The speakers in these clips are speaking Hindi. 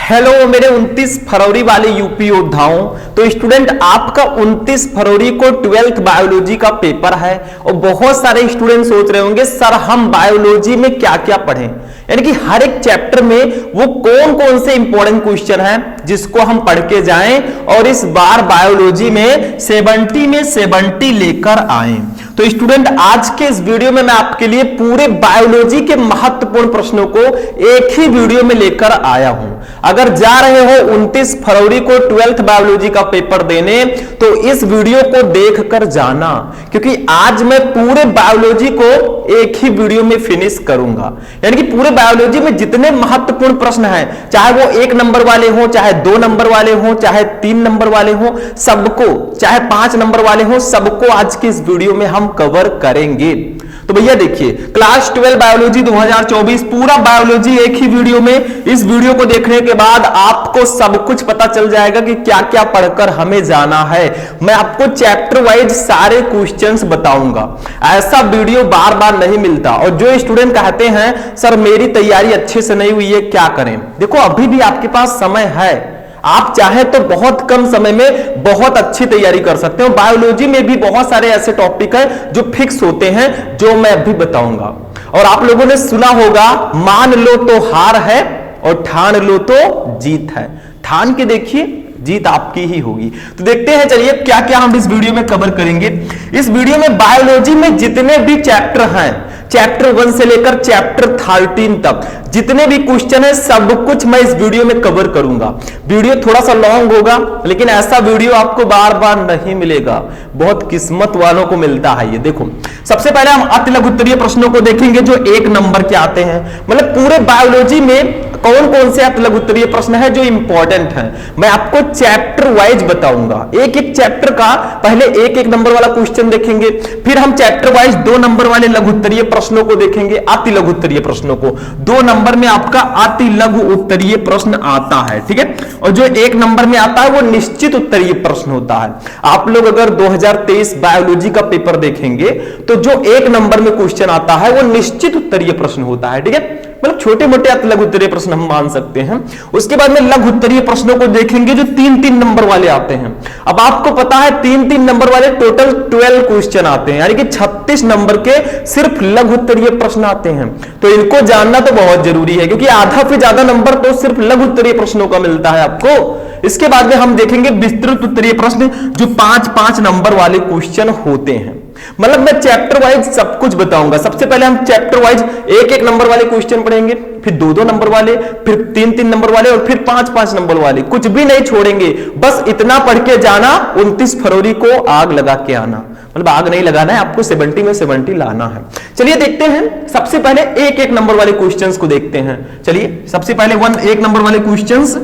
हेलो मेरे 29 फरवरी वाले यूपी योद्धाओं। तो स्टूडेंट आपका 29 फरवरी को 12th बायोलॉजी का पेपर है और बहुत सारे स्टूडेंट सोच रहे होंगे सर हम बायोलॉजी में क्या क्या पढ़ें, यानी कि हर एक चैप्टर में वो कौन कौन से इंपॉर्टेंट क्वेश्चन हैं जिसको हम पढ़ के जाएं और इस बार बायोलॉजी में 70 में 70 लेकर आएं। तो स्टूडेंट आज के इस वीडियो में मैं आपके लिए पूरे बायोलॉजी के महत्वपूर्ण प्रश्नों को एक ही वीडियो में लेकर आया हूं। अगर जा रहे हो 29 फरवरी को 12th बायोलॉजी का पेपर देने तो इस वीडियो को देखकर जाना, क्योंकि आज मैं पूरे बायोलॉजी को एक ही वीडियो में फिनिश करूंगा। यानी कि पूरे बायोलॉजी में जितने महत्वपूर्ण प्रश्न हैं, चाहे वो 1 नंबर वाले हो, चाहे 2 नंबर वाले हो, चाहे 3 नंबर वाले हो, सबको, चाहे 5 नंबर वाले हो, सबको आज के इस वीडियो में हम कवर करेंगे। तो भैया देखिए, क्लास 12 बायोलॉजी 2024 पूरा बायोलॉजी एक ही वीडियो में। इस वीडियो को देखने के बाद आपको सब कुछ पता चल जाएगा कि क्या क्या पढ़कर हमें जाना है। मैं आपको चैप्टर वाइज सारे क्वेश्चंस बताऊंगा। ऐसा वीडियो बार बार नहीं मिलता। और जो स्टूडेंट कहते हैं सर मेरी तैयारी अच्छे से नहीं हुई है, क्या करें? देखो अभी भी आपके पास समय है, आप चाहे तो बहुत कम समय में बहुत अच्छी तैयारी कर सकते हो। बायोलॉजी में भी बहुत सारे ऐसे टॉपिक हैं जो फिक्स होते हैं, जो मैं अभी बताऊंगा। और आप लोगों ने सुना होगा, मान लो तो हार है और ठान लो तो जीत है। ठान के देखिए, जीत आपकी ही होगी। तो देखते हैं, चलिए क्या क्या हम इस वीडियो में कवर करेंगे। इस वीडियो में बायोलॉजी में जितने भी चैप्टर हैं, चैप्टर 1 से लेकर चैप्टर 13 तक जितने भी क्वेश्चन है, सब कुछ मैं इस वीडियो में कवर करूंगा। वीडियो थोड़ा सा लॉन्ग होगा, लेकिन ऐसा वीडियो आपको बार बार नहीं मिलेगा, बहुत किस्मत वालों को मिलता है ये। देखो सबसे पहले हम अति लघु उत्तरीय प्रश्नों को देखेंगे जो 1 नंबर के आते हैं। मतलब पूरे बायोलॉजी में कौन कौन से अति लघु उत्तरीय प्रश्न है जो इंपॉर्टेंट हैं, मैं आपको चैप्टर वाइज बताऊंगा। एक एक चैप्टर का पहले 1 नंबर वाला क्वेश्चन देखेंगे, फिर हम चैप्टर वाइज 2 नंबर वाले लघु उत्तरीय प्रश्नों को देखेंगे, अति लघु उत्तरीय प्रश्नों को। 2 नंबर में आपका अति लघु उत्तरीय प्रश्न आता है, ठीक है। और जो 1 नंबर में आता है वो निश्चित उत्तरीय प्रश्न होता है। आप लोग अगर 2023 बायोलॉजी का पेपर देखेंगे तो जो 1 नंबर में क्वेश्चन आता है वो निश्चित उत्तरीय प्रश्न होता है, ठीक है। मतलब छोटे मोटे अति लघु उत्तरीय प्रश्न हम मान सकते हैं। उसके बाद में लघु उत्तरीय प्रश्नों को देखेंगे जो 3-3 नंबर वाले आते हैं। अब आपको पता है 3-3 नंबर वाले टोटल 12 क्वेश्चन आते हैं, यानी कि 36 नंबर के सिर्फ लघु उत्तरीय प्रश्न आते हैं। तो इनको जानना तो बहुत जरूरी है, क्योंकि आधा से ज्यादा नंबर तो सिर्फ लघु उत्तरीय प्रश्नों का मिलता है आपको। इसके बाद में हम देखेंगे विस्तृत उत्तरीय प्रश्न जो 5-5 नंबर वाले क्वेश्चन होते हैं। मतलब मैं चैप्टर वाइज सब कुछ बताऊंगा। सबसे पहले हम चैप्टर वाइज 1-1 नंबर वाले क्वेश्चन पढ़ेंगे, फिर 2-2 नंबर वाले, फिर 3-3 नंबर वाले और फिर 5-5 नंबर वाले। कुछ भी नहीं छोड़ेंगे, बस इतना पढ़ के जाना, 29 फरवरी को आग लगा के आना। मतलब आग नहीं लगाना है आपको, 70 में 70 लाना है। चलिए देखते हैं, सबसे पहले 1-1 नंबर वाले क्वेश्चंस को देखते हैं। चलिए सबसे पहले 1 नंबर वाले क्वेश्चंस।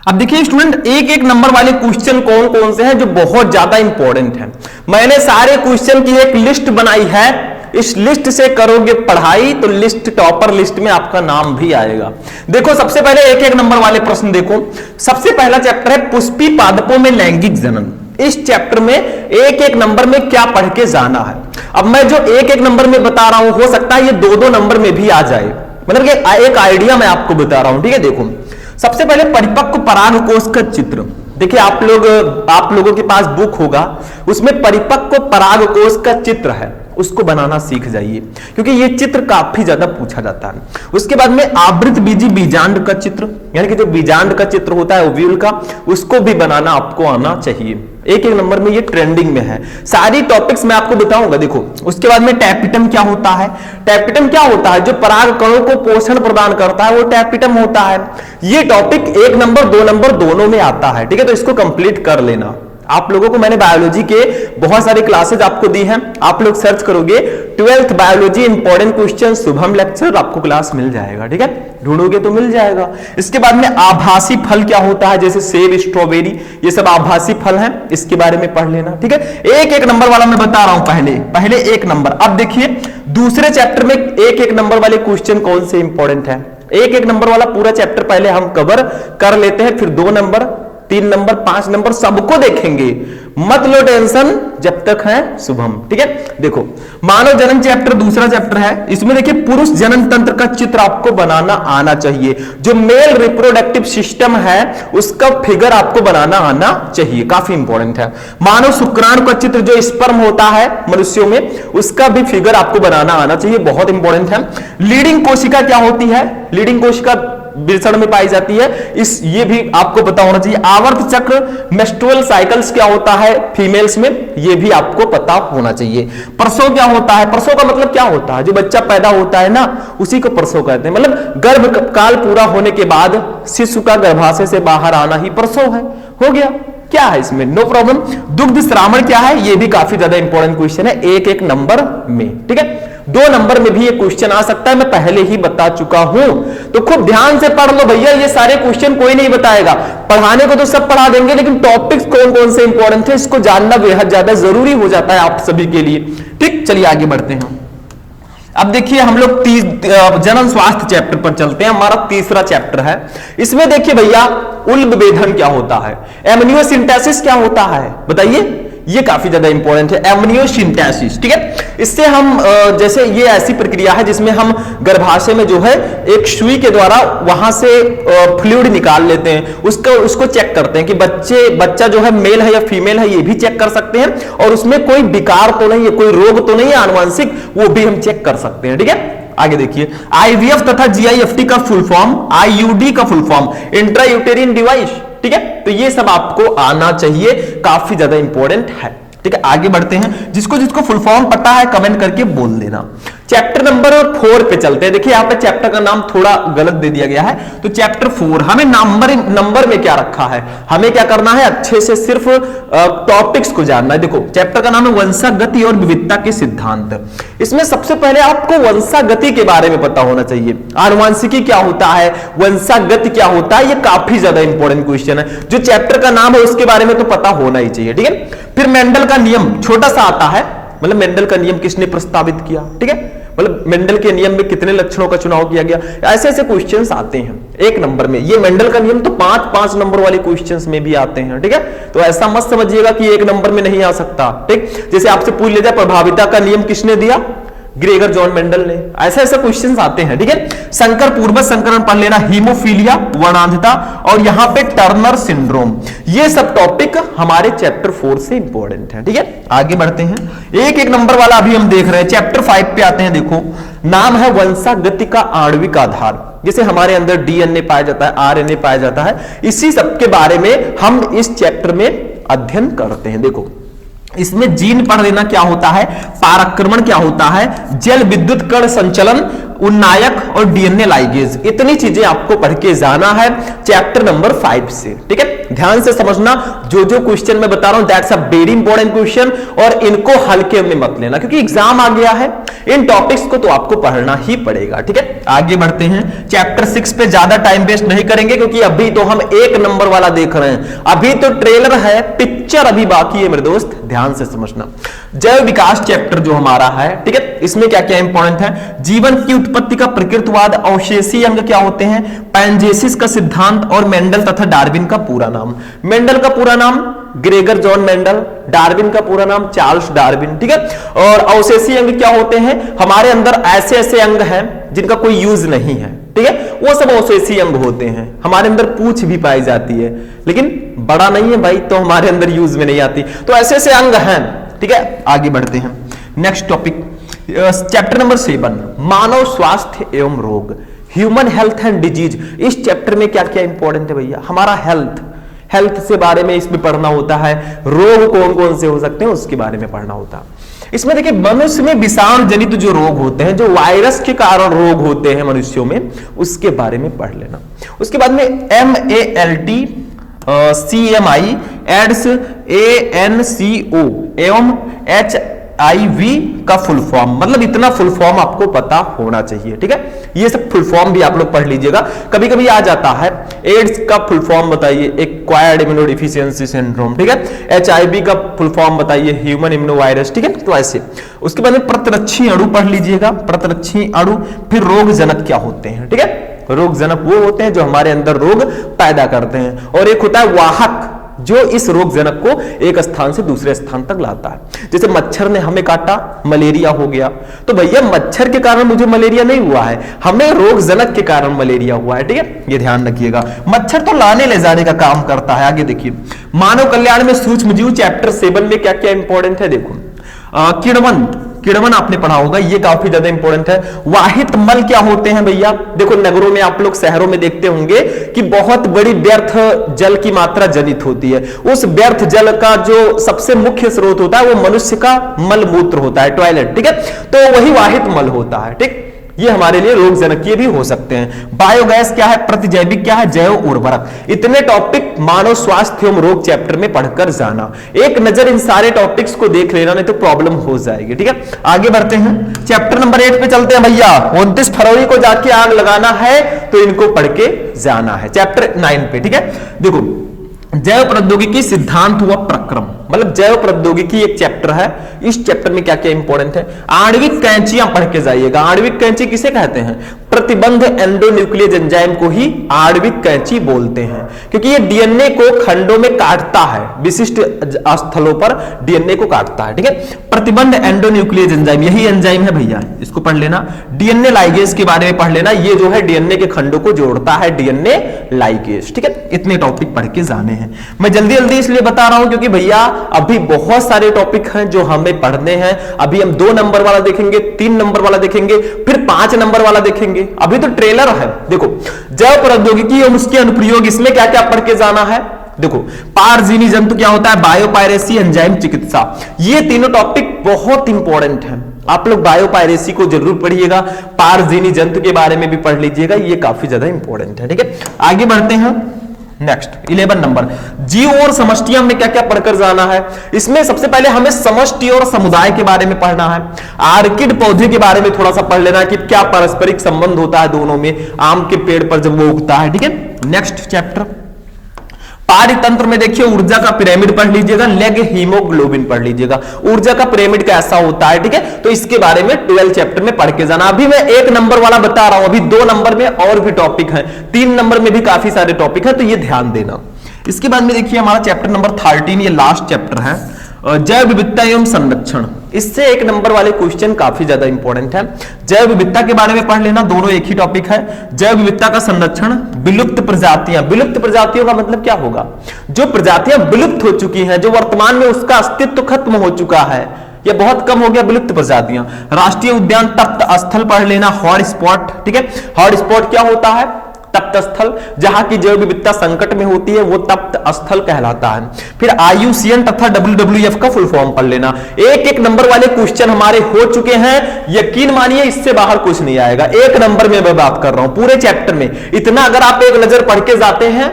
अब देखिए स्टूडेंट, 1-1 नंबर वाले क्वेश्चन कौन कौन से हैं जो बहुत ज्यादा इंपॉर्टेंट हैं। मैंने सारे क्वेश्चन की एक लिस्ट बनाई है, इस लिस्ट से करोगे पढ़ाई तो लिस्ट टॉपर लिस्ट में आपका नाम भी आएगा। देखो सबसे पहले 1-1 नंबर वाले प्रश्न देखो। सबसे पहला चैप्टर है पुष्पी पादपों में लैंगिक जनन। इस चैप्टर में 1-1 नंबर में क्या पढ़ के जाना है। अब मैं जो 1-1 नंबर में बता रहा हूं, हो सकता है ये 2-2 नंबर में भी आ जाए। मतलब कि एक आइडिया मैं आपको बता रहा हूं, ठीक है। देखो सबसे पहले परिपक्व परागकोश का चित्र। देखिए आप लोगों के पास बुक होगा, उसमें परिपक्व परागकोश का चित्र है, उसको बनाना सीख जाइए, क्योंकि ये चित्र काफी ज्यादा पूछा जाता है। उसके बाद में आवृत बीजी बीजांड का चित्र, यानी कि जो बीजांड का चित्र होता है ओव्यूल का, उसको भी बनाना आपको आना चाहिए। 1-1 नंबर में ये ट्रेंडिंग में है। सारी टॉपिक्स मैं आपको बताऊंगा। देखो उसके बाद में टैपिटम क्या होता है। टैपिटम क्या होता है? जो पराग कणों को पोषण प्रदान करता है वो टैपिटम होता है। ये टॉपिक 1 नंबर 2 नंबर दोनों में आता है, ठीक है। तो इसको कंप्लीट कर लेना। आप लोगों को मैंने बायोलॉजी के बहुत सारे क्लासेज आपको दी हैं, आप लोग सर्च करोगे 12th biology important question Shubham lecture, आपको क्लास मिल जाएगा, ठीक है। ढूंढोगे तो मिल जाएगा। इसके बाद में आभासी फल क्या होता है, जैसे सेब, स्ट्रॉबेरी, ये सब आभासी फल हैं, इसके बारे में पढ़ लेना, ठीक है। 1-1 नंबर वाला मैं बता रहा हूं, पहले 1 नंबर। अब देखिए दूसरे चैप्टर में 1-1 नंबर वाले क्वेश्चन कौन से इंपॉर्टेंट है। 1-1 नंबर वाला पूरा चैप्टर पहले हम कवर कर लेते हैं, फिर 2 नंबर, 3 नंबर, 5 नंबर सबको देखेंगे। मत लो टेंशन जब तक है शुभम। ठीक है, देखो मानव जनन चैप्टर दूसरा चैप्टर है, इसमें देखिए पुरुष जनन तंत्र का चित्र आपको बनाना आना चाहिए। जो मेल रिप्रोडक्टिव सिस्टम है उसका फिगर आपको बनाना आना चाहिए, काफी इंपॉर्टेंट है। मानव शुक्राणु का चित्र जो स्पर्म होता है मनुष्यों में, उसका भी फिगर आपको बनाना आना चाहिए, बहुत इंपॉर्टेंट है। लीडिंग कोशिका क्या होती है? लीडिंग कोशिका वृषण में पाई जाती है, इस ये भी आपको पता होना चाहिए। आवर्त चक्र मेंस्ट्रुअल साइकिल्स क्या होता है फीमेल्स में, ये भी आपको पता होना चाहिए। प्रसव क्या होता है? प्रसव का मतलब क्या होता है? जो बच्चा पैदा होता है ना, उसी को प्रसव कहते हैं। मतलब गर्भ काल पूरा होने के बाद शिशु का गर्भाशय से बाहर आना ही प्रसव है। हो गया, क्या है इसमें? No problem. दुग्ध श्रावण क्या है? ये भी काफी ज्यादा इंपॉर्टेंट क्वेश्चन है, एक नंबर में। ठीक है, 2 नंबर में भी ये क्वेश्चन आ सकता है, मैं पहले ही बता चुका हूं, तो खूब ध्यान से पढ़ लो भैया। ये सारे क्वेश्चन कोई नहीं बताएगा, पढ़ाने को तो सब पढ़ा देंगे, लेकिन टॉपिक्स कौन कौन से इंपॉर्टेंट है इसको जानना बेहद ज्यादा जरूरी हो जाता है आप सभी के लिए। ठीक, चलिए आगे बढ़ते हैं। अब देखिए हम लोग जनन स्वास्थ्य चैप्टर पर चलते हैं, हमारा तीसरा चैप्टर है। इसमें देखिए भैया उल्ब वेधन क्या होता है, एमनियोसिंथेसिस क्या होता है, बताइए। ये काफी ज्यादा इंपॉर्टेंट है, एमनियोसिंथेसिस। ठीक है, इससे हम जैसे ये ऐसी प्रक्रिया है जिसमें हम गर्भाशय में जो है एक सुई के द्वारा वहां से फ्लूइड निकाल लेते हैं, उसको चेक करते हैं कि बच्चा जो है मेल है या फीमेल है, ये भी चेक कर सकते हैं, और उसमें कोई विकार तो नहीं है, कोई रोग तो नहीं है आनुवंशिक, वो भी हम चेक कर सकते हैं। ठीक है, आगे देखिए आईवीएफ तथा जीआईएफटी का फुल फॉर्म, आईयूडी का फुल फॉर्म इंट्रा यूटेरिन डिवाइस। ठीक है, तो ये सब आपको आना चाहिए, काफी ज्यादा इंपॉर्टेंट है। ठीक है, आगे बढ़ते हैं। जिसको जिसको फुल फॉर्म पता है कमेंट करके बोल देना। चैप्टर नंबर 4 पे चलते हैं। देखिए यहाँ पे चैप्टर का नाम थोड़ा गलत दे दिया गया है, तो चैप्टर 4 हमें नंबर में क्या रखा है, हमें क्या करना है, अच्छे से सिर्फ टॉपिक्स को जानना है। देखो चैप्टर का नाम है वंशागति और विविधता के सिद्धांत। इसमें सबसे पहले आपको वंशागति के बारे में पता होना चाहिए, आनुवंशिकी क्या होता है, वंशागति क्या होता है, ये काफी ज्यादा इंपॉर्टेंट क्वेश्चन है। जो चैप्टर का नाम है उसके बारे में तो पता होना ही चाहिए। ठीक है, फिर मेंडल का नियम छोटा सा आता है, मतलब मेंडल का नियम किसने प्रस्तावित किया। ठीक है, मतलब मेंडल के नियम में कितने लक्षणों का चुनाव किया गया, ऐसे ऐसे क्वेश्चंस आते हैं 1 नंबर में। ये मेंडल का नियम तो 5-5 नंबर वाले क्वेश्चंस में भी आते हैं। ठीक है, तो ऐसा मत समझिएगा कि 1 नंबर में नहीं आ सकता। ठीक, जैसे आपसे पूछ लिया जाए प्रभाविता का नियम किसने दिया, ग्रेगर जॉन मेंडल ने, ऐसे ऐसे क्वेश्चंस आते हैं। ठीक है, संकर पूर्वज संकरण पढ़ लेना, हीमोफीलिया, वर्णांधता, और यहां पे टर्नर सिंड्रोम, ये सब टॉपिक हमारे चैप्टर 4 से इंपॉर्टेंट है। ठीक है, आगे बढ़ते हैं। एक नंबर वाला अभी हम देख रहे हैं, चैप्टर 5 पे आते हैं। देखो नाम है वंशागति का आणविक आधार। जैसे हमारे अंदर डीएनए पाया जाता है, आरएनए पाया जाता है, इसी सब के बारे में हम इस चैप्टर में अध्ययन करते हैं। देखो इसमें जीन पढ़ लेना क्या होता है, पारक्रमण क्या होता है, जल विद्युत कण संचलन, उन्नायक और डीएनए लाइगेज, इतनी चीजें आपको पढ़ के जाना है चैप्टर नंबर 5 से। ठीक है, ध्यान से समझना, जो जो क्वेश्चन मैं बता रहा हूं that's a very important question, और इनको हल्के में मत लेना क्योंकि एग्जाम आ गया है, इन टॉपिक्स को तो आपको पढ़ना ही पड़ेगा। ठीक है, आगे बढ़ते हैं। चैप्टर 6 पे ज्यादा टाइम वेस्ट नहीं करेंगे क्योंकि अभी तो हम 1 नंबर वाला देख रहे हैं, अभी तो ट्रेलर है, पिक्चर अभी बाकी है मेरे दोस्त, ध्यान से समझना। जैव विकास चैप्टर जो हमारा है, ठीक है, इसमें क्या क्या इंपॉर्टेंट है, जीवन की उत्पत्ति का प्रकृतिवाद, अवशेषीय अंग क्या होते हैं, पैंजेसिस का सिद्धांत, और मेंडल तथा डार्विन का पूरा नाम। मेंडल का पूरा नाम ग्रेगर जॉन मेंडल, डार्विन का पूरा नाम चार्ल्स डार्विन। ठीक है, और अवशेषीय अंग क्या होते हैं, हमारे अंदर ऐसे ऐसे अंग हैं जिनका कोई यूज नहीं है। ठीक है, वो सब अवशेषीय अंग होते हैं। हमारे अंदर पूंछ भी पाई जाती है लेकिन बड़ा नहीं है भाई, तो हमारे अंदर यूज में नहीं आती, तो ऐसे ऐसे अंग हैं। ठीक है, आगे बढ़ते हैं। नेक्स्ट टॉपिक चैप्टर नंबर 7 मानव स्वास्थ्य एवं रोग, ह्यूमन हेल्थ एंड डिजीज। इस चैप्टर में क्या क्या इंपॉर्टेंट है भैया, हमारा हेल्थ से बारे में इसमें पढ़ना होता है, रोग कौन कौन से हो सकते हैं उसके बारे में पढ़ना होता है। इसमें देखिए मनुष्य में विषाणु जनित जो रोग होते हैं, जो वायरस के कारण रोग होते हैं मनुष्यों में, उसके बारे में पढ़ लेना। उसके बाद में MALT CMI एड्स ANCO एवं HIV का फुल फॉर्म, मतलब इतना फुल फॉर्म आपको पता होना चाहिए। ठीक है, ये सब फुल फॉर्म भी आप लोग पढ़ लीजिएगा, कभी कभी आ जाता है। एड्स का फुल फॉर्म बताइए, एक्वायर्ड इम्यूनोडेफिशिएंसी सिंड्रोम। ठीक है, HIV का फुल फॉर्म बताइए, ह्यूमन इम्यूनोवायरस। ठीक है, तो ऐसे। उसके बाद में प्रतिरक्षी अणु पढ़ लीजिएगा, प्रतिरक्षी अणु। फिर रोग जनक क्या होते हैं, ठीक है, रोग जनक वो होते हैं जो हमारे अंदर रोग पैदा करते हैं, और एक होता है वाहक। जो इस रोग जनक को एक स्थान से दूसरे स्थान तक लाता है। जैसे मच्छर ने हमें काटा, मलेरिया हो गया, तो भैया मच्छर के कारण मुझे मलेरिया नहीं हुआ है, हमें रोग जनक के कारण मलेरिया हुआ है। ठीक है, ये ध्यान रखिएगा। मच्छर तो लाने ले जाने का काम करता है। आगे देखिए, मानव कल्याण में सूक्ष्म जीव चैप्टर 7 में क्या क्या इंपॉर्टेंट है देखो। किड़वन आपने पढ़ा होगा, ये काफी ज्यादा इंपॉर्टेंट है। वाहित मल क्या होते हैं भैया? देखो नगरों में आप लोग, शहरों में देखते होंगे कि बहुत बड़ी व्यर्थ जल की मात्रा जनित होती है। उस व्यर्थ जल का जो सबसे मुख्य स्रोत होता है वो मनुष्य का मल मूत्र होता है, टॉयलेट। ठीक है, तो वही वाहित मल होता है। ठीक, ये हमारे लिए रोग जनकीय भी हो सकते हैं। बायोगैस क्या है, प्रतिजैविक क्या है, जैव उर्वरक। इतने टॉपिक मानव स्वास्थ्य एवं रोग चैप्टर में पढ़कर जाना। एक नजर इन सारे टॉपिक्स को देख लेना, नहीं तो प्रॉब्लम हो जाएगी। ठीक है, आगे बढ़ते हैं, चैप्टर नंबर 8 पे चलते हैं भैया। 29 फरवरी को जाके आग लगाना है तो इनको पढ़ के जाना है, चैप्टर 9 पे। ठीक है, देखो जैव प्रौद्योगिकी सिद्धांत व प्रक्रम, मतलब जैव प्रौद्योगिकी एक चैप्टर है। इस चैप्टर में क्या क्या इंपॉर्टेंट है? आणविक कैंचियां पढ़ के जाइएगा। आणविक कैंची किसे कहते हैं? प्रतिबंध एंडोन्यूक्लियस एंजाइम को ही आणविक कैंची बोलते हैं, क्योंकि ये डीएनए को खंडों में काटता है, विशिष्ट स्थलों पर डीएनए को काटता है। ठीक है, प्रतिबंध एंडोन्यूक्लियस एंजाइम, यही एंजाइम है भैया, इसको पढ़ लेना। डीएनए लाइगेज के बारे में पढ़ लेना, ये जो है डीएनए के खंडों को जोड़ता है, डीएनए लाइगेज। ठीक है, इतने टॉपिक पढ़ के जाने हैं। मैं जल्दी जल्दी इसलिए बता रहा हूं क्योंकि भैया अभी बहुत सारे टॉपिक हैं जो हमें पढ़ने हैं। अभी हम 2 नंबर वाला देखेंगे, 3 नंबर वाला देखेंगे, फिर 5 नंबर वाला देखेंगे। अभी तो ट्रेलर है। देखो जैव प्रौद्योगिकी और उसके अनुप्रयोग, इसमें क्या क्या पढ़ के जाना है? देखो पारजीवी जंतु क्या होता है, बायोपायरेसी, एंजाइम चिकित्सा, ये तीनों टॉपिक बहुत इंपॉर्टेंट हैं। आप लोग बायोपायरेसी को जरूर पढ़िएगा, पारजीवी जंतु के बारे में भी पढ़ लीजिएगा, ये काफी ज्यादा इंपॉर्टेंट है। ठीक है, आगे बढ़ते हैं। नेक्स्ट 11 नंबर, जीव और समष्टियां में क्या क्या पढ़कर जाना है? इसमें सबसे पहले हमें समष्टि और समुदाय के बारे में पढ़ना है। आर्किड पौधे के बारे में थोड़ा सा पढ़ लेना है कि क्या पारस्परिक संबंध होता है दोनों में, आम के पेड़ पर जब वो उगता है। ठीक है, नेक्स्ट चैप्टर पारितंत्र में देखिए ऊर्जा का पिरामिड पढ़ लीजिएगा, लेग हीमोग्लोबिन पढ़ लीजिएगा, ऊर्जा का पिरामिड कैसा होता है। ठीक है, तो इसके बारे में 12 चैप्टर में पढ़ के जाना। अभी मैं 1 नंबर वाला बता रहा हूं, अभी 2 नंबर में और भी टॉपिक हैं, 3 नंबर में भी काफी सारे टॉपिक हैं, तो ये ध्यान देना। इसके बाद में देखिए हमारा चैप्टर नंबर 13, ये लास्ट चैप्टर है, जैव विविधता एवं संरक्षण। इससे 1 नंबर वाले क्वेश्चन काफी ज्यादा इंपॉर्टेंट है। जैव विविधता के बारे में पढ़ लेना, दोनों एक ही टॉपिक है। जैव विविधता का संरक्षण, विलुप्त प्रजातियां। विलुप्त प्रजातियों का मतलब क्या होगा? जो प्रजातियां विलुप्त हो चुकी हैं, जो वर्तमान में उसका अस्तित्व खत्म हो चुका है या बहुत कम हो गया, विलुप्त प्रजातियां। राष्ट्रीय उद्यान तप्त स्थल पढ़ लेना, हॉट स्पॉट। ठीक है, हॉट स्पॉट क्या होता है? तप्त स्थल, जहां की जैव विविधता संकट में होती है वो तप्त स्थल कहलाता है। फिर IUCN तथा WWF का फुल फॉर्म पढ़ लेना। 1 नंबर वाले क्वेश्चन हमारे हो चुके हैं, यकीन मानिए इससे बाहर कुछ नहीं आएगा। 1 नंबर में मैं बात कर रहा हूं पूरे चैप्टर में, इतना अगर आप एक नजर पढ़ के जाते हैं,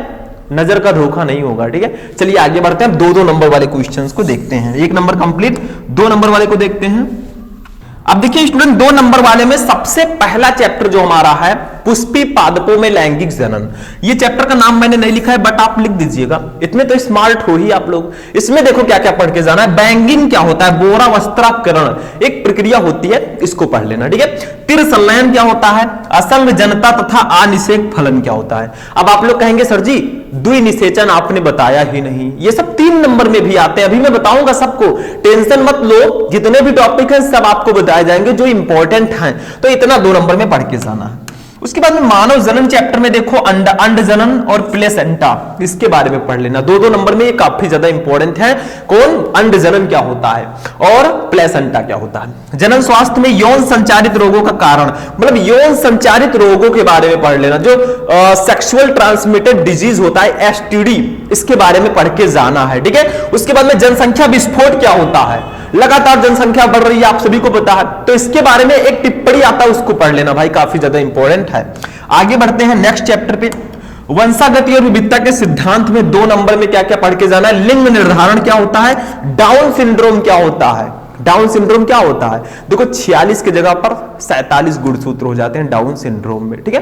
नजर का धोखा नहीं होगा। ठीक है, चलिए आगे बढ़ते हैं। 2-2 नंबर वाले क्वेश्चंस को देखते हैं। 1 नंबर कंप्लीट, 2 नंबर वाले को देखते हैं। अब देखिए स्टूडेंट, 2 नंबर वाले में सबसे पहला चैप्टर जो हमारा है, पुष्पी पादपों में लैंगिक जनन। ये चैप्टर का नाम मैंने नहीं लिखा है, बट आप लिख दीजिएगा, इतने तो स्मार्ट हो ही आप लोग। इसमें देखो क्या क्या पढ़ के जाना है। बैंगिंग क्या होता है? बोरा वस्त्राकरण एक प्रक्रिया होती है, इसको पढ़ लेना। ठीक है, तिर संलयन क्या होता है? असंग जनता तथा अनिषेक फलन क्या होता है? अब आप लोग कहेंगे सर जी द्विनिषेचन आपने बताया ही नहीं। ये सब 3 नंबर में भी आते हैं, अभी मैं बताऊंगा सबको, टेंशन मत लो। जितने भी टॉपिक हैं सब आपको बताए जाएंगे जो इंपॉर्टेंट हैं, तो इतना 2 नंबर में पढ़ के जाना है। उसके बाद में मानव जनन चैप्टर में देखो अंड जनन और प्लेसेंटा, इसके बारे में पढ़ लेना। 2-2 नंबर में ये काफी ज्यादा इंपॉर्टेंट है। कौन? अंड जनन क्या होता है और प्लेसेंटा क्या होता है। जनन स्वास्थ्य में यौन संचारित रोगों का कारण, मतलब यौन संचारित रोगों के बारे में पढ़ लेना। जो सेक्सुअल ट्रांसमिटेड डिजीज होता है STD, इसके बारे में पढ़ के जाना है। ठीक है, उसके बाद में जनसंख्या विस्फोट क्या होता है? लगातार जनसंख्या बढ़ रही है, आप सभी को पता है, तो इसके बारे में एक टिप्पणी आता है, उसको पढ़ लेना भाई, काफी ज्यादा इंपॉर्टेंट है। आगे बढ़ते हैं नेक्स्ट चैप्टर पे। वंशागति और विविधता के सिद्धांत में 2 नंबर में क्या क्या पढ़ के जाना है? लिंग निर्धारण क्या होता है? डाउन सिंड्रोम क्या होता है? डाउन सिंड्रोम क्या होता है? देखो 46 की जगह पर 47 गुणसूत्र हो जाते हैं डाउन सिंड्रोम में। ठीक है,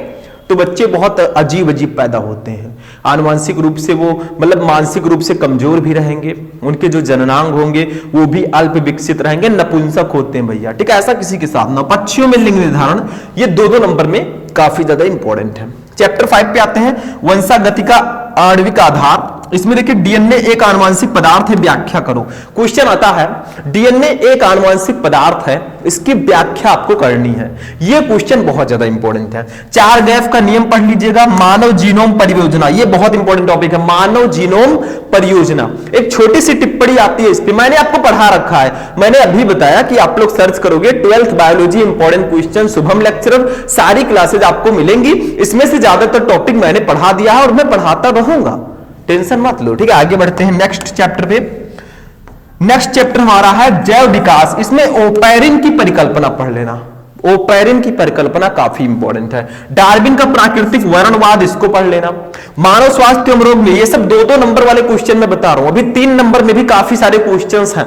तो बच्चे बहुत अजीब अजीब पैदा होते हैं, आनुवंशिक रूप से वो मतलब मानसिक रूप से कमजोर भी रहेंगे, उनके जो जननांग होंगे वो भी अल्प विकसित रहेंगे, नपुंसक होते हैं भैया। ठीक है, ऐसा किसी के साथ ना। पक्षियों में लिंग निर्धारण, ये 2-2 नंबर में काफी ज्यादा इंपॉर्टेंट है। चैप्टर 5 पे आते हैं, वंशागति का आणविक आधार। इसमें देखिए डीएनए एक आनुवंशिक पदार्थ है, व्याख्या करो। क्वेश्चन आता है डीएनए एक आनुवंशिक पदार्थ है, इसकी व्याख्या आपको करनी है। यह क्वेश्चन बहुत ज्यादा इंपॉर्टेंट है। 4 का नियम पढ़ लीजिएगा, मानव जीनोम परियोजना, यह बहुत इंपॉर्टेंट टॉपिक है, मानव जीनोम परियोजना। एक छोटी सी टिप्पणी आती है इस पे, मैंने आपको पढ़ा रखा है, मैंने अभी बताया कि आप लोग सर्च करोगे 12th biology important question, Shubham lecturer, सारी क्लासेज आपको मिलेंगी। इसमें से ज्यादातर टॉपिक मैंने पढ़ा दिया है और मैं पढ़ाता रहूंगा, टेंशन मत लो, ठीक है। आगे बढ़ते हैं नेक्स्ट चैप्टर पे। नेक्स्ट चैप्टर हमारा है जैव विकास। इसमें ओपैरिन की परिकल्पना पढ़ लेना, ओपैरिन की परिकल्पना काफी इंपॉर्टेंट है। डार्विन का प्राकृतिक वर्णवाद, इसको पढ़ लेना। मानव स्वास्थ्य एवं रोग में, ये सब 2-2 नंबर वाले क्वेश्चन में बता रहा हूं, अभी 3 नंबर में भी काफी सारे क्वेश्चंस हैं।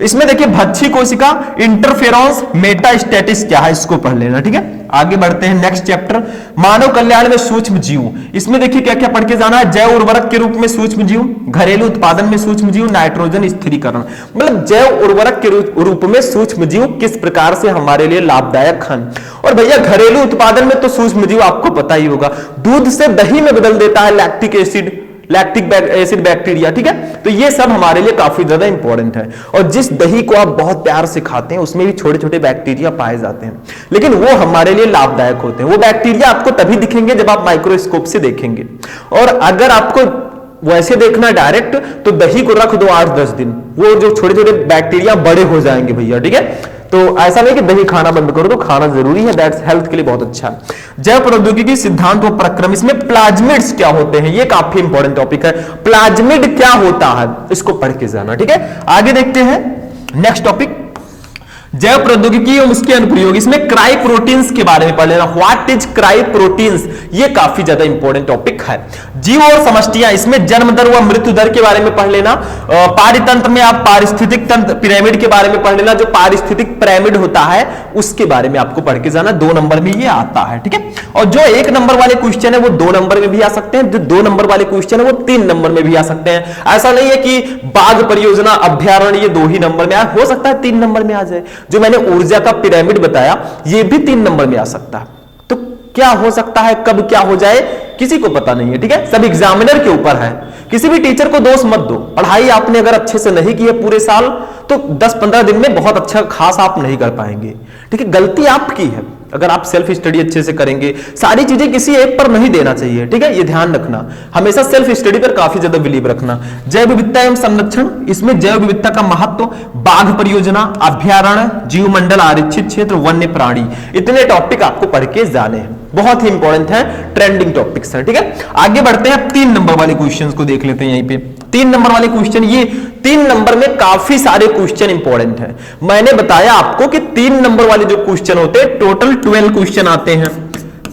इसमें देखिए भक्षी कोशिका, इंटरफेरॉन्स, मेटास्टेटिस क्या है, इसको पढ़ लेना, ठीक है। आगे बढ़ते हैं नेक्स्ट चैप्टर, मानव कल्याण में सूक्ष्म जीव। इसमें देखिए क्या क्या पढ़ के जाना है, जैव उर्वरक के रूप में सूक्ष्म जीव, घरेलू उत्पादन में सूक्ष्म जीव, नाइट्रोजन स्थिरीकरण, मतलब जैव उर्वरक के रूप में सूक्ष्म जीव किस प्रकार से हमारे लिए लाभदायक हैं। और भैया घरेलू उत्पादन में तो सूक्ष्म जीव आपको पता ही होगा, दूध से दही में बदल देता है लैक्टिक एसिड बैक्टीरिया, ठीक है। तो ये सब हमारे लिए काफी ज्यादा इंपॉर्टेंट है। और जिस दही को आप बहुत प्यार से खाते हैं उसमें भी छोटे छोटे बैक्टीरिया पाए जाते हैं, लेकिन वो हमारे लिए लाभदायक होते हैं। वो बैक्टीरिया आपको तभी दिखेंगे जब आप माइक्रोस्कोप से देखेंगे, और अगर आपको वैसे देखना डायरेक्ट तो दही को रख दो 8-10 दिन, वो जो छोटे छोटे बैक्टीरिया बड़े हो जाएंगे भैया, ठीक है। तो ऐसा नहीं कि दही खाना बंद करो, तो खाना जरूरी है, दैट्स हेल्थ के लिए बहुत अच्छा है। जैव प्रौद्योगिकी सिद्धांत व प्रक्रम, इसमें प्लाज्मिड्स क्या होते हैं, ये काफी इंपॉर्टेंट टॉपिक है। प्लाज्मिड क्या होता है, इसको पढ़ के जाना, ठीक है। आगे देखते हैं नेक्स्ट टॉपिक, जैव प्रौद्योगिकी और उसके अनुप्रयोग। इसमें क्राई प्रोटीन्स के बारे में पढ़ लेना, व्हाट इज क्राई प्रोटीन्स, ये काफी ज्यादा इंपॉर्टेंट टॉपिक है। जीव और समष्टियां, इसमें जन्म दर व मृत्यु दर के बारे में पढ़ लेना। पारितंत्र में आप पारिस्थितिक तंत्र पिरामिड के बारे में पढ़ लेना, जो पारिस्थितिक पिरामिड होता है उसके बारे में आपको पढ़ के जाना, 2 नंबर में ये आता है, ठीक है। और जो 1 नंबर वाले क्वेश्चन है वो 2 नंबर में भी आ सकते हैं, जो 2 नंबर वाले क्वेश्चन है वो 3 नंबर में भी आ सकते हैं। ऐसा नहीं है कि बाघ परियोजना, अभ्यारण्य ये 2 ही नंबर में हो सकता है 3 नंबर में आ जाए। जो मैंने ऊर्जा का पिरामिड बताया ये भी 3 नंबर में आ सकता है। तो क्या हो सकता है, कब क्या हो जाए किसी को पता नहीं है, ठीक है। सब एग्जामिनर के ऊपर है। किसी भी टीचर को दोष मत दो, पढ़ाई आपने अगर अच्छे से नहीं की है पूरे साल तो 10-15 दिन में बहुत अच्छा खास आप नहीं कर पाएंगे, ठीक है। गलती आपकी है। अगर आप सेल्फ स्टडी अच्छे से करेंगे, सारी चीजें किसी एक पर नहीं देना चाहिए, ठीक है, ये ध्यान रखना। हमेशा सेल्फ स्टडी पर काफी ज्यादा बिलीव रखना। जैव विविधता एवं संरक्षण, इसमें जैव विविधता का महत्व, बाघ परियोजना, अभ्यारण्य, जीव मंडल, आरक्षित क्षेत्र, वन्य प्राणी, इतने टॉपिक आपको पढ़ के जाने हैं, बहुत ही इंपॉर्टेंट है, ट्रेंडिंग टॉपिक्स है, ठीक है। आगे बढ़ते हैं, 3 नंबर वाले क्वेश्चंस को देख लेते हैं। यहीं पे 3 नंबर वाले क्वेश्चन, ये 3 नंबर में काफी सारे क्वेश्चन इंपॉर्टेंट है। मैंने बताया आपको कि 3 नंबर वाले जो क्वेश्चन होते हैं टोटल 12 क्वेश्चन आते हैं,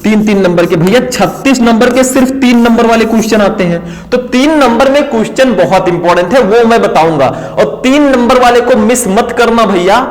3-3 नंबर के भैया 36 नंबर के सिर्फ 3 नंबर वाले क्वेश्चन आते हैं। तो 3 नंबर में क्वेश्चन बहुत इंपॉर्टेंट है, वो मैं बताऊंगा। और 3 नंबर वाले को मिस मत करना भैया,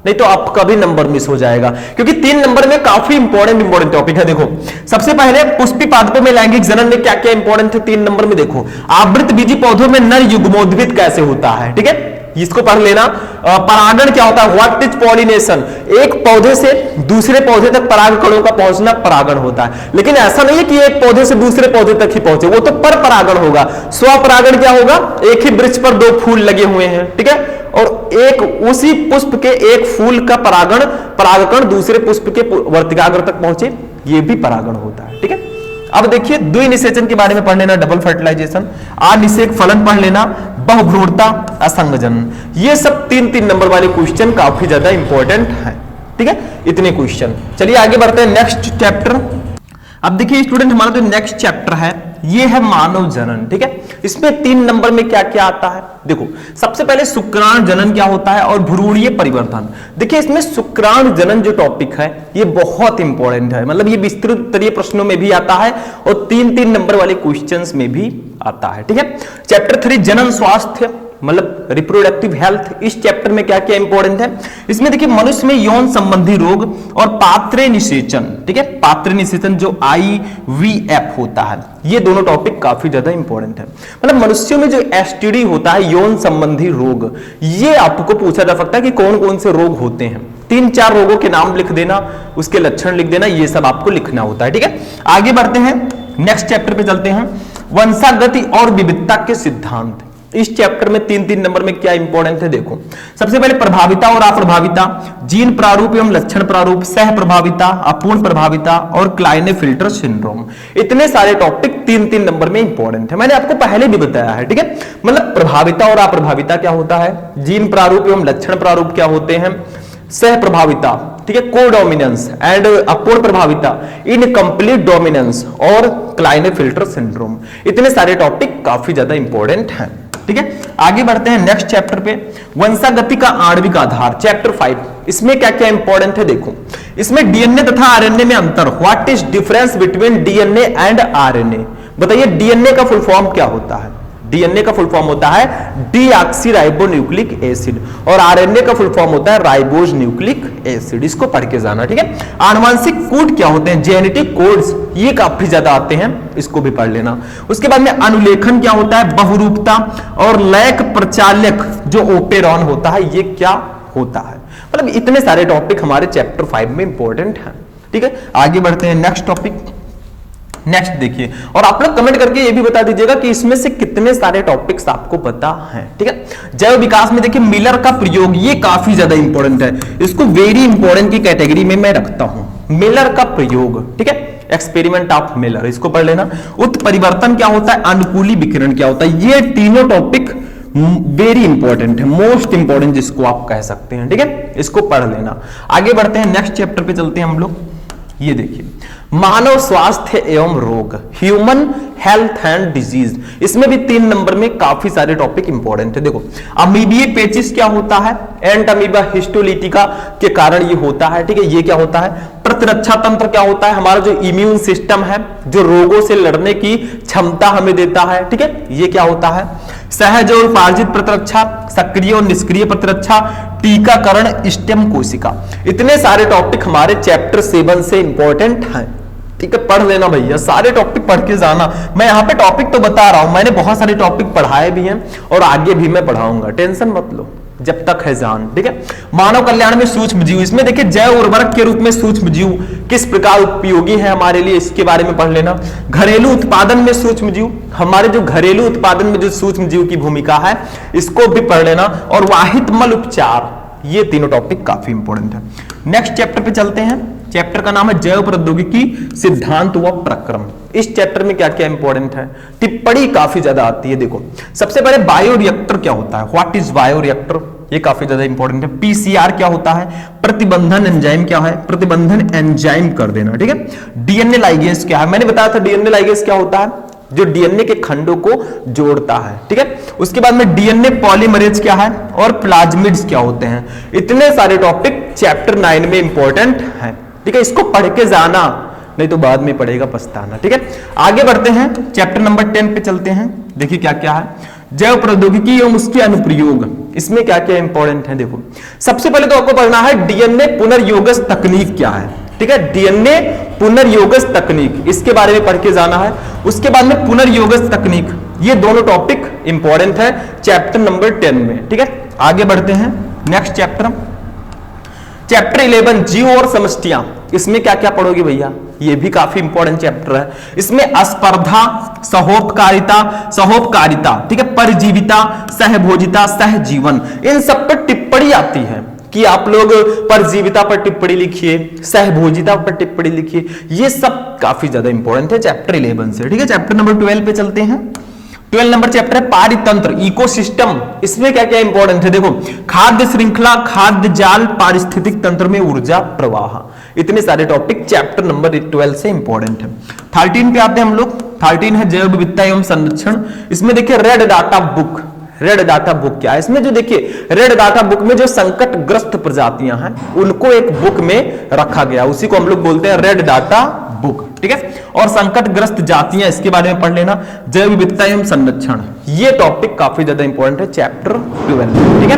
नहीं तो आपका भी नंबर मिस हो जाएगा, क्योंकि 3 नंबर में काफी इंपॉर्टेंट टॉपिक है। देखो सबसे पहले पुष्पी पादपों में लैंगिक जनन में क्या क्या इंपॉर्टेंट है 3 नंबर में। देखो आवृत बीजी पौधों में नर युग्मोद्भिद कैसे होता है, ठीक है, इसको पढ़ लेना। परागण क्या होता है, व्हाट इज पॉलिनेशन, एक पौधे से दूसरे पौधे तक पराग कणों का पहुंचना परागण होता है। लेकिन ऐसा नहीं है कि एक पौधे से दूसरे पौधे तक ही पहुंचे, वो तो पर परागण होगा। स्वपरागण क्या होगा, एक ही वृक्ष पर 2 फूल लगे हुए हैं, ठीक है, और एक उसी पुष्प के एक फूल का परागकण दूसरे पुष्प के वर्तिकाग्र तक पहुंचे, ये भी परागण होता है, ठीक है। अब देखिए द्विनिषेचन के बारे में पढ़ लेना, डबल फर्टिलाइजेशन, अनिषेक फलन पढ़ लेना, बहुभ्रूणता, असंगजन, ये सब 3-3 नंबर वाले क्वेश्चन काफी ज्यादा इंपॉर्टेंट है, ठीक है, इतने क्वेश्चन। चलिए आगे बढ़ते हैं नेक्स्ट चैप्टर। अब देखिए स्टूडेंट, हमारा जो नेक्स्ट चैप्टर है ये है मानव जनन, ठीक है। इसमें 3 नंबर में क्या क्या आता है, देखो सबसे पहले शुक्राणु जनन क्या होता है और भ्रूणीय परिवर्तन। देखिए इसमें शुक्राणु जनन जो टॉपिक है ये बहुत इंपॉर्टेंट है, मतलब ये विस्तृत उत्तरीय प्रश्नों में भी आता है और 3-3 नंबर वाले क्वेश्चंस में भी आता है, ठीक है। चैप्टर 3 जनन स्वास्थ्य मतलब रिप्रोडक्टिव हेल्थ, इस चैप्टर में क्या क्या इंपॉर्टेंट है, इसमें देखिए मनुष्य में यौन संबंधी रोग और पात्रे निषेचन, ठीक है, पात्रे निषेचन जो IVF होता है, ये दोनों टॉपिक काफी ज्यादा इंपॉर्टेंट है। मतलब मनुष्यों में जो STD होता है, यौन संबंधी रोग, ये आपको पूछा जा सकता है कि कौन कौन से रोग होते हैं। 3-4 रोगों के नाम लिख देना, उसके लक्षण लिख देना, ये सब आपको लिखना होता है, ठीक है। आगे बढ़ते हैं नेक्स्ट चैप्टर पे चलते हैं। वंशागति और विविधता के सिद्धांत। इस चैप्टर में 3-3 नंबर में क्या इंपॉर्टेंट है देखो। सबसे पहले प्रभाविता और अप्रभाविता, जीन प्रारूप एवं लक्षण प्रारूप, सह प्रभाविता, अपूर्ण प्रभाविता और क्लाइनेफिल्टर सिंड्रोम। इतने सारे टॉपिक 3-3 नंबर में इंपॉर्टेंट है, मैंने आपको पहले भी बताया है, ठीक है। मतलब प्रभाविता और अप्रभाविता क्या होता है, जीन प्रारूप एवं लक्षण प्रारूप क्या होते हैं, सह प्रभाविता, ठीक है, कोडोमिनेंस एंड अपूर्ण प्रभाविता, इनकम्प्लीट डोमिनेंस और क्लाइनेफिल्टर सिंड्रोम। इतने सारे टॉपिक काफी ज्यादा इंपॉर्टेंट हैं, ठीक है। आगे बढ़ते हैं नेक्स्ट चैप्टर पे, वंशागति का आणविक आधार, चैप्टर 5। इसमें क्या क्या इंपॉर्टेंट है देखो। इसमें डीएनए तथा आरएनए में अंतर, what is difference between DNA and RNA. बताइए डीएनए का फुल फॉर्म क्या होता है। डीएनए का फुल फॉर्म होता है डीऑक्सीराइबोन्यूक्लिक एसिड और आरएनए का फुल फॉर्म होता है राइबोज न्यूक्लिक एसिड। इसको पढ़ के जाना, ठीक है। आनुवंशिक कोड क्या होते हैं, जेनेटिक कोड्स, ये काफी ज्यादा आते हैं, इसको भी पढ़ लेना। उसके बाद में अनुलेखन क्या होता है, बहुरूपता और लैक प्रचालक जो ओपेरॉन होता है, ये क्या होता है। मतलब इतने सारे टॉपिक हमारे चैप्टर 5 में इंपॉर्टेंट है, ठीक है। आगे बढ़ते हैं नेक्स्ट टॉपिक। नेक्स्ट देखिए, और आप लोग कमेंट करके ये भी बता दीजिएगा कि इसमें से कितने सारे टॉपिक्स आपको पता हैं, ठीक है। जैव विकास में देखिए मिलर का प्रयोग, ये काफी ज्यादा इंपॉर्टेंट है, इसको वेरी इंपॉर्टेंट की कैटेगरी में मैं रखता हूं। मिलर का प्रयोग, ठीक है, एक्सपेरिमेंट ऑफ मिलर, इसको पढ़ लेना। उत्परिवर्तन क्या होता है, अनुकूली विकिरण क्या होता है, ये तीनों टॉपिक वेरी इंपॉर्टेंट है, मोस्ट इंपॉर्टेंट जिसको आप कह सकते हैं, ठीक है। इसको पढ़ लेना। आगे बढ़ते हैं नेक्स्ट चैप्टर पे चलते हैं हम लोग। ये देखिए मानव स्वास्थ्य एवं रोग, ह्यूमन हेल्थ एंड डिजीज। इसमें भी 3 नंबर में काफी सारे टॉपिक इंपॉर्टेंट है। देखो अमीबिये पेचिस क्या होता है, एंट अमीबा हिस्टोलिटिका के कारण ये होता है, ठीक है। ये क्या होता है, प्रतिरक्षा तंत्र क्या होता है, हमारा जो इम्यून सिस्टम है जो रोगों से लड़ने की क्षमता हमें देता है, ठीक है, ये क्या होता है। सहज और उपार्जित प्रतिरक्षा, सक्रिय और निष्क्रिय प्रतिरक्षा, टीकाकरण, स्टेम कोशिका। इतने सारे टॉपिक हमारे चैप्टर 7 से इंपॉर्टेंट हैं, ठीक है। पढ़ लेना भैया, सारे टॉपिक पढ़ के जाना। मैं यहाँ पे टॉपिक तो बता रहा हूं, मैंने बहुत सारे टॉपिक पढ़ाए भी हैं और आगे भी मैं पढ़ाऊंगा, टेंशन मत लो जब तक है जान, ठीक है। मानव कल्याण में सूक्ष्म जीव, इसमें देखिए जैव उर्वरक के रूप में सूक्ष्म जीव किस प्रकार उपयोगी है हमारे लिए, इसके बारे में पढ़ लेना। घरेलू उत्पादन में सूक्ष्म जीव, हमारे जो घरेलू उत्पादन में जो सूक्ष्म जीव की भूमिका है, इसको भी पढ़ लेना। और वाहित मल उपचार, ये तीनों टॉपिक काफी इंपॉर्टेंट है। नेक्स्ट चैप्टर पे चलते हैं। चैप्टर का नाम है जैव प्रौद्योगिकी सिद्धांत व प्रक्रम। इस चैप्टर में क्या क्या इंपॉर्टेंट है, टिप्पणी काफी ज्यादा आती है। देखो सबसे पहले बायोरिएक्टर क्या होता है, व्हाट इज बायोरिएक्टर, ये काफी ज्यादा इंपॉर्टेंट है। पीसीआर क्या होता है, प्रतिबंधन एंजाइम क्या है, प्रतिबंधन एंजाइम कर देना, ठीक है। डीएनए लाइगेज क्या है, मैंने बताया था डीएनए लाइगेज क्या होता है, जो डीएनए के खंडों को जोड़ता है, ठीक है। उसके बाद में डीएनए पॉलीमरेज क्या है और प्लाज्मिड्स क्या होते हैं। इतने सारे टॉपिक चैप्टर 9 में इंपॉर्टेंट है, ठीक है। इसको पढ़ के जाना, नहीं तो बाद में पढ़ेगा पछताना, ठीक है। आगे बढ़ते हैं, चैप्टर नंबर 10 पे चलते हैं। देखिए क्या क्या है, जैव प्रौद्योगिकी एवं उसके अनुप्रयोग। इसमें क्या क्या इंपॉर्टेंट है, देखो सबसे पहले तो आपको पढ़ना है डीएनए पुनर्योगज तकनीक क्या है, ठीक है। डीएनए पुनर्योगज तकनीक, इसके बारे में पढ़ के जाना है। उसके बाद में पुनर्योगज तकनीक, ये दोनों टॉपिक इंपॉर्टेंट है चैप्टर नंबर 10 में, ठीक है। आगे बढ़ते हैं नेक्स्ट चैप्टर, चैप्टर 11 जीव और समष्टियां। इसमें क्या क्या पढ़ोगे भैया, ये भी काफी इंपॉर्टेंट चैप्टर है। इसमें स्पर्धा, सहोपकारिता, ठीक है, परजीविता, सहभोजिता, सहजीवन, इन सब पर टिप्पणी आती है कि आप लोग परजीविता पर टिप्पणी लिखिए, सहभोजिता पर टिप्पणी लिखिए। ये सब काफी ज्यादा इंपॉर्टेंट है चैप्टर 11 से, ठीक है। चैप्टर नंबर 12 पे चलते हैं। 12 नंबर चैप्टर है पारितंत्र, इकोसिस्टम। इसमें क्या क्या इंपॉर्टेंट है, देखो खाद्य श्रृंखला, खाद्य जाल, पारिस्थितिक तंत्र में ऊर्जा प्रवाह। इतने सारे टॉपिक चैप्टर नंबर 12 से इंपॉर्टेंट है। 13 पे आते हैं हम लोग। 13 है जैव विविधता एवं संरक्षण। इसमें देखिए red data book, red data book क्या है, इसमें जो देखिए रेड डाटा बुक में जो संकटग्रस्त प्रजातियां हैं उनको एक बुक में रखा गया, उसी को हम लोग बोलते हैं रेड डाटा बुक, ठीक है। और संकटग्रस्त जातियां, इसके बारे में पढ़ लेना। जैव विविधता एवं संरक्षण, ये टॉपिक काफी ज्यादा इंपॉर्टेंट है चैप्टर 12, ठीक है।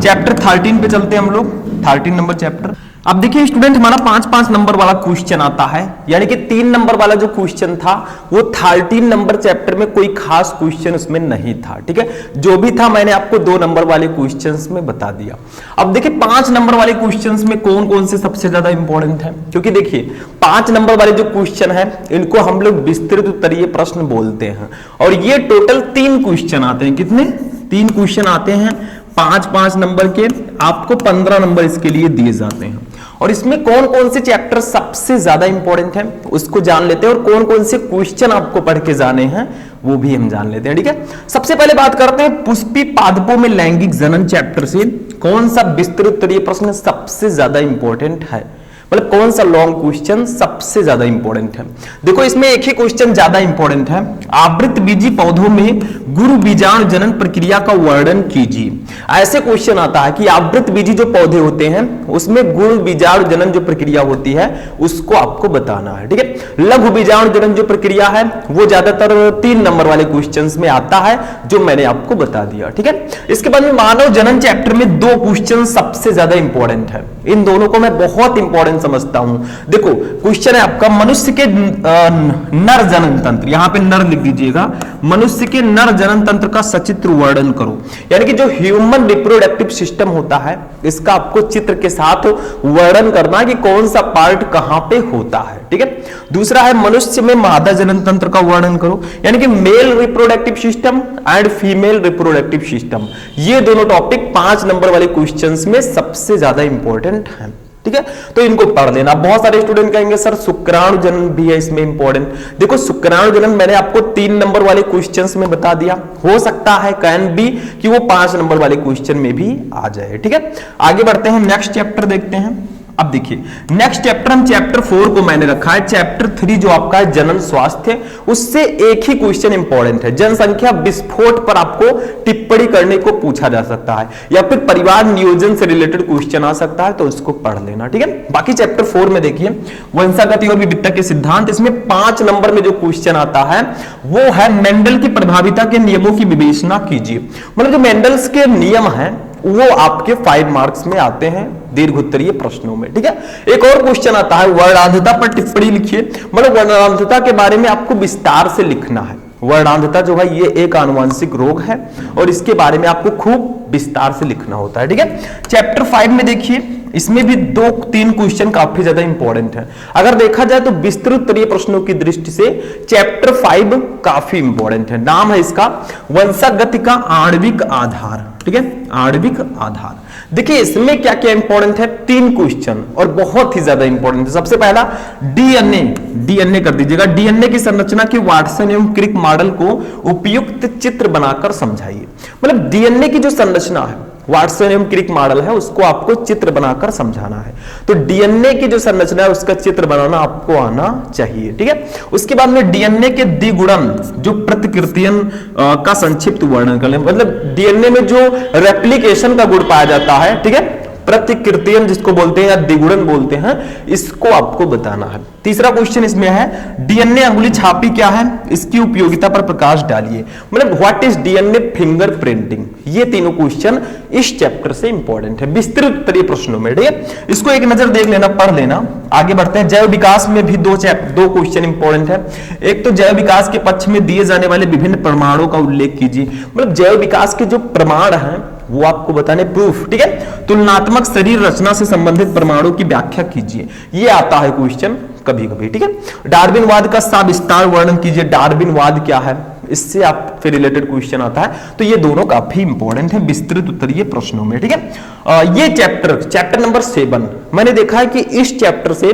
चैप्टर 13 पे चलते हैं हम लोग। 13 नंबर चैप्टर। अब देखिए स्टूडेंट, हमारा 5-5 नंबर वाला क्वेश्चन आता है, यानी कि 3 नंबर वाला जो क्वेश्चन था वो 13 नंबर चैप्टर में कोई खास क्वेश्चन उसमें नहीं था, ठीक है। जो भी था मैंने आपको 2 नंबर वाले क्वेश्चंस में बता दिया। अब देखिए 5 नंबर वाले क्वेश्चंस में कौन कौन से सबसे ज्यादा इंपॉर्टेंट है, क्योंकि देखिए 5 नंबर वाले जो क्वेश्चन है इनको हम लोग विस्तृत उत्तरीय प्रश्न बोलते हैं, और ये टोटल 3 क्वेश्चन आते हैं। कितने? 3 क्वेश्चन आते हैं 5-5 नंबर के, आपको 15 नंबर इसके लिए दिए जाते हैं। और इसमें कौन कौन से चैप्टर सबसे ज्यादा इंपॉर्टेंट है उसको जान लेते हैं, और कौन कौन से क्वेश्चन आपको पढ़ के जाने हैं वो भी हम जान लेते हैं, ठीक है। सबसे पहले बात करते हैं पुष्पी पादपों में लैंगिक जनन चैप्टर से कौन सा विस्तृत उत्तरीय प्रश्न सबसे ज्यादा इंपॉर्टेंट है, मतलब कौन सा लॉन्ग क्वेश्चन सबसे ज्यादा इंपॉर्टेंट है। देखो इसमें एक ही क्वेश्चन ज्यादा इंपॉर्टेंट है, आवृत बीजी पौधों में गुरु बीजाणु जनन प्रक्रिया का वर्णन कीजिए। ऐसे क्वेश्चन आता है कि आवृत बीजी जो पौधे होते हैं उसमें गुरु बीजाणु जनन जो प्रक्रिया होती है उसको आपको बताना है, ठीक है। लघु बीजाणु जनन जो प्रक्रिया है वो ज्यादातर 3 नंबर वाले क्वेश्चन में आता है, जो मैंने आपको बता दिया, ठीक है। इसके बाद में मानव जनन चैप्टर में 2 क्वेश्चन सबसे ज्यादा इंपॉर्टेंट है, इन दोनों को मैं बहुत इंपॉर्टेंट समझता हूं। देखो क्वेश्चन है आपका मनुष्य के नर जनन तंत्र, यहां पे नर लिख दीजिएगा, मनुष्य के नर जनन तंत्र का सचित्र वर्णन करो, यानी कि जो ह्यूमन रिप्रोडक्टिव सिस्टम होता है इसका आपको चित्र के साथ वर्णन करना है कि कौन सा पार्ट कहां पे होता है, ठीक है। दूसरा है मनुष्य में मादा जनन तंत्र का वर्णन करो, यानी कि male reproductive system and female reproductive system, ये दोनों टॉपिक 5 नंबर वाले क्वेश्चंस में सबसे ज्यादा इंपॉर्टेंट है, ठीक है। तो इनको पढ़ लेना। बहुत सारे स्टूडेंट कहेंगे सर शुक्राणु जनन भी है इसमें इंपॉर्टेंट। देखो शुक्राणु जनन मैंने आपको 3 नंबर वाले क्वेश्चंस में बता दिया, हो सकता है कैन बी कि वो 5 नंबर वाले क्वेश्चन में भी आ जाए, ठीक है। आगे बढ़ते हैं, नेक्स्ट चैप्टर देखते हैं। अब देखिए नेक्स्ट चैप्टर, हम चैप्टर 4 को मैंने रखा है, चैप्टर 3 जो आपका है जनन स्वास्थ्य, उससे एक ही क्वेश्चन इंपॉर्टेंट है, जनसंख्या विस्फोट पर आपको टिप्पणी करने को पूछा जा सकता है, या फिर परिवार नियोजन से रिलेटेड क्वेश्चन आ सकता है, तो इसको पढ़ लेना, ठीक है। बाकी चैप्टर 4 में देखिए वंशागति और विविधता के सिद्धांत, इसमें 5 नंबर में जो क्वेश्चन आता है वो है मेंडल की प्रभाविता के नियमों की विवेचना कीजिए। मतलब जो मेंडल्स के नियम है वो आपके 5 मार्क्स में आते हैं दीर्घ उत्तरीय प्रश्नों में, ठीक है। एक और क्वेश्चन आता है वर्णांधता पर टिप्पणी लिखिए, मतलब वर्णांधता के बारे में आपको विस्तार से लिखना है। वर्णांधता जो है ये एक आनुवंशिक रोग है और इसके बारे में आपको खूब विस्तार से लिखना होता है, ठीक है। चैप्टर 5 में देखिए इसमें भी 2-3 क्वेश्चन काफी ज्यादा इंपॉर्टेंट है। अगर देखा जाए तो विस्तृत उत्तरीय प्रश्नों की दृष्टि से चैप्टर 5 काफी इंपॉर्टेंट है। नाम है इसका वंशागति का आणविक आधार, ठीक है, आणविक आधार। देखिए इसमें क्या क्या इंपॉर्टेंट है, 3 क्वेश्चन और बहुत ही ज्यादा इंपॉर्टेंट है। सबसे पहला डीएनए कर दीजिएगा, डीएनए की संरचना के वाटसन एवं क्रिक मॉडल को उपयुक्त चित्र बनाकर समझाइए। मतलब डीएनए की जो संरचना है वाटसन एवं क्रिक मॉडल है उसको आपको चित्र बनाकर समझाना है, तो डीएनए की जो संरचना है उसका चित्र बनाना आपको आना चाहिए, ठीक है। उसके बाद में डीएनए के द्विगुणन जो प्रतिकृतियन का संक्षिप्त वर्णन कर ले, मतलब डीएनए में जो रेप्लिकेशन का गुण पाया जाता है, ठीक है, प्रतिकृतियन जिसको बोलते हैं या द्विगुणन बोलते हैं, इसको आपको बताना है। तीसरा क्वेश्चन इसमें है डीएनए अंगुली छापी क्या है, इसकी उपयोगिता पर प्रकाश डालिए। मतलब व्हाट इज डीएनए फिंगरप्रिंटिंग, ये तीनों क्वेश्चन इस चैप्टर से इंपॉर्टेंट है विस्तृत उत्तरीय प्रश्नों में, ठीक है। इसको एक नजर देख लेना, पढ़ लेना। आगे बढ़ते हैं, जैव विकास में भी 2 क्वेश्चन इंपॉर्टेंट है। एक तो जैव विकास के पक्ष में दिए जाने वाले विभिन्न प्रमाणों का उल्लेख कीजिए। मतलब जैव विकास के जो प्रमाण हैं वो आपको बताने, प्रूफ, ठीक है। तुलनात्मक शरीर रचना से संबंधित प्रमाणों की व्याख्या कीजिए, ये आता है क्वेश्चन कभी कभी, ठीक है। डार्विनवाद का सविस्तार वर्णन कीजिए, डार्विनवाद क्या है, इससे आप फिर रिलेटेड क्वेश्चन आता है। तो ये दोनों काफी इंपॉर्टेंट है विस्तृत उत्तरीय प्रश्नों में, ठीक है। ये चैप्टर नंबर 7 मैंने देखा है कि इस चैप्टर से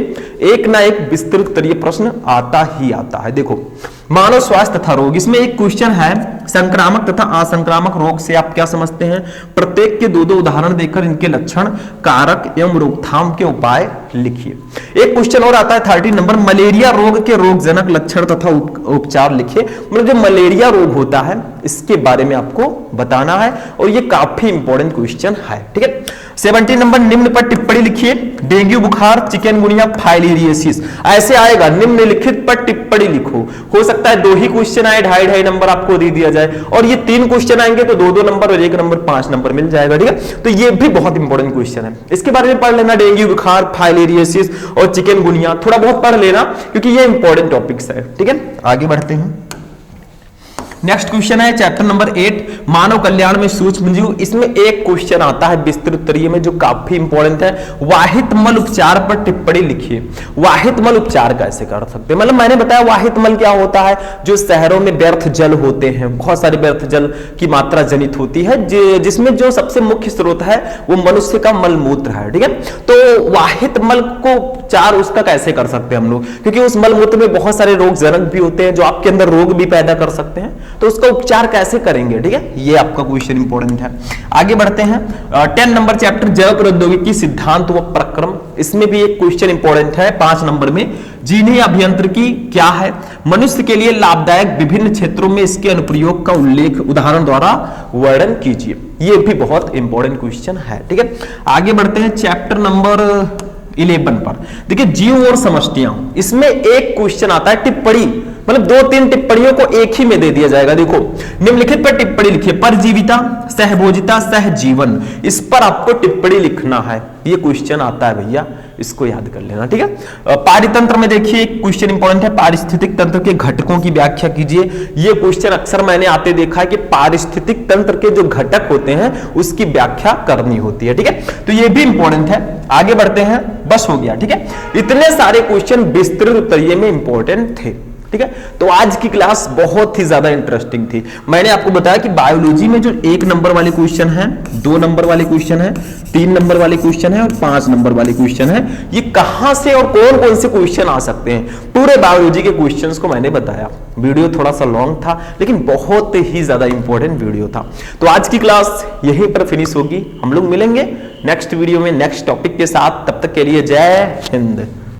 एक ना एक विस्तृत उत्तरीय प्रश्न आता ही आता है। देखो मानव स्वास्थ्य तथा रोग, इसमें एक क्वेश्चन है संक्रामक तथा असंक्रामक रोग से आप क्या समझते हैं। प्रत्येक के 2 उदाहरण देकर इनके लक्षण, कारक एवं रोकथाम के उपाय लिखिए। एक क्वेश्चन और आता है 13 नंबर, मलेरिया रोग के रोगजनक लक्षण तथा उपचार लिखिए। मतलब जो मलेरिया रोग होता है इसके बारे में आपको बताना है और ये काफी इंपॉर्टेंट क्वेश्चन है, ठीक है। 17 नंबर, निम्न पर टिप्पणी लिखिए। डेंगू बुखार, चिकनगुनिया, फाइलेरियोसिस, ऐसे आएगा। निम्नलिखित पर टिप्पणी लिखो। हो सकता है 2 ही क्वेश्चन आए, 2.5 नंबर आपको दे दिया जाए, और ये 3 क्वेश्चन आएंगे तो 2-2 नंबर और 1 नंबर 5 नंबर मिल जाएगा। ठीक है, तो ये भी बहुत इंपॉर्टेंट क्वेश्चन है, इसके बारे में पढ़ लेना। डेंगू बुखार, फाइलेरियोसिस और चिकनगुनिया थोड़ा बहुत पढ़ लेना, क्योंकि ये इंपॉर्टेंट टॉपिक्स है। ठीक है, आगे बढ़ते हैं। नेक्स्ट क्वेश्चन है चैप्टर नंबर 8, मानव कल्याण में सूक्ष्म जीव। इसमें एक क्वेश्चन आता है विस्तृत उत्तरीय में जो काफी इंपॉर्टेंट है। वाहित मल उपचार पर टिप्पणी लिखिए। वाहित मल उपचार कैसे कर सकते हैं? मतलब मैंने बताया वाहित मल क्या होता है, जो शहरों में व्यर्थ जल होते हैं, बहुत सारे व्यर्थ जल की मात्रा जनित होती है, जिसमें जो सबसे मुख्य स्रोत है वो मनुष्य का मल मूत्र है। ठीक है, तो वाहित मल को उपचार उसका कैसे कर सकते हैं हम लोग, क्योंकि उस मल मूत्र में बहुत सारे रोगजनक भी होते हैं जो आपके अंदर रोग भी पैदा कर सकते हैं, तो उसका उपचार कैसे करेंगे? ठीक है, ये आपका क्वेश्चन इंपॉर्टेंट है। आगे बढ़ते हैं। 10 नंबर चैप्टर जैव प्रौद्योगिकी सिद्धांत व प्रक्रम, इसमें भी एक क्वेश्चन इंपॉर्टेंट है 5 नंबर में। जीनी अभियांत्रिकी क्या है? मनुष्य के लिए लाभदायक विभिन्न क्षेत्रों में इसके अनुप्रयोग का उल्लेख उदाहरण द्वारा वर्णन कीजिए। ये भी बहुत इंपॉर्टेंट क्वेश्चन है। ठीक है, आगे बढ़ते हैं चैप्टर नंबर 11 पर। देखिए जीव और समष्टियां, इसमें एक क्वेश्चन आता है टिप्पणी, मतलब 2-3 टिप्पणियों को एक ही में दे दिया जाएगा। देखो निम्नलिखित पर टिप्पणी लिखिए। परजीविता, सहभोजिता, सहजीवन, इस पर आपको टिप्पणी लिखना है। ये क्वेश्चन आता है भैया, इसको याद कर लेना। ठीक है, पारितंत्र में देखिए क्वेश्चन इंपॉर्टेंट है, पारिस्थितिक तंत्र के घटकों की व्याख्या कीजिए। ये क्वेश्चन अक्सर मैंने आते देखा है कि पारिस्थितिक तंत्र के जो घटक होते हैं उसकी व्याख्या करनी होती है। ठीक है, तो ये भी इंपॉर्टेंट है। आगे बढ़ते हैं, बस हो गया। ठीक है, इतने सारे क्वेश्चन विस्तृत उत्तरीय में इंपॉर्टेंट थे। ठीक है, तो आज की क्लास बहुत ही ज्यादा इंटरेस्टिंग थी। मैंने आपको बताया कि बायोलॉजी में जो 1 नंबर वाले क्वेश्चन हैं, 2 नंबर वाले क्वेश्चन हैं, 3 नंबर वाले क्वेश्चन हैं और 5 नंबर वाले क्वेश्चन हैं, ये कहां से और कौन कौन से क्वेश्चन आ सकते हैं, पूरे बायोलॉजी के क्वेश्चंस को मैंने बताया। वीडियो थोड़ा सा लॉन्ग था लेकिन बहुत ही ज्यादा इंपॉर्टेंट वीडियो था। तो आज की क्लास यहीं पर फिनिश होगी। हम लोग मिलेंगे नेक्स्ट वीडियो में नेक्स्ट टॉपिक के साथ। तब तक के लिए जय हिंद।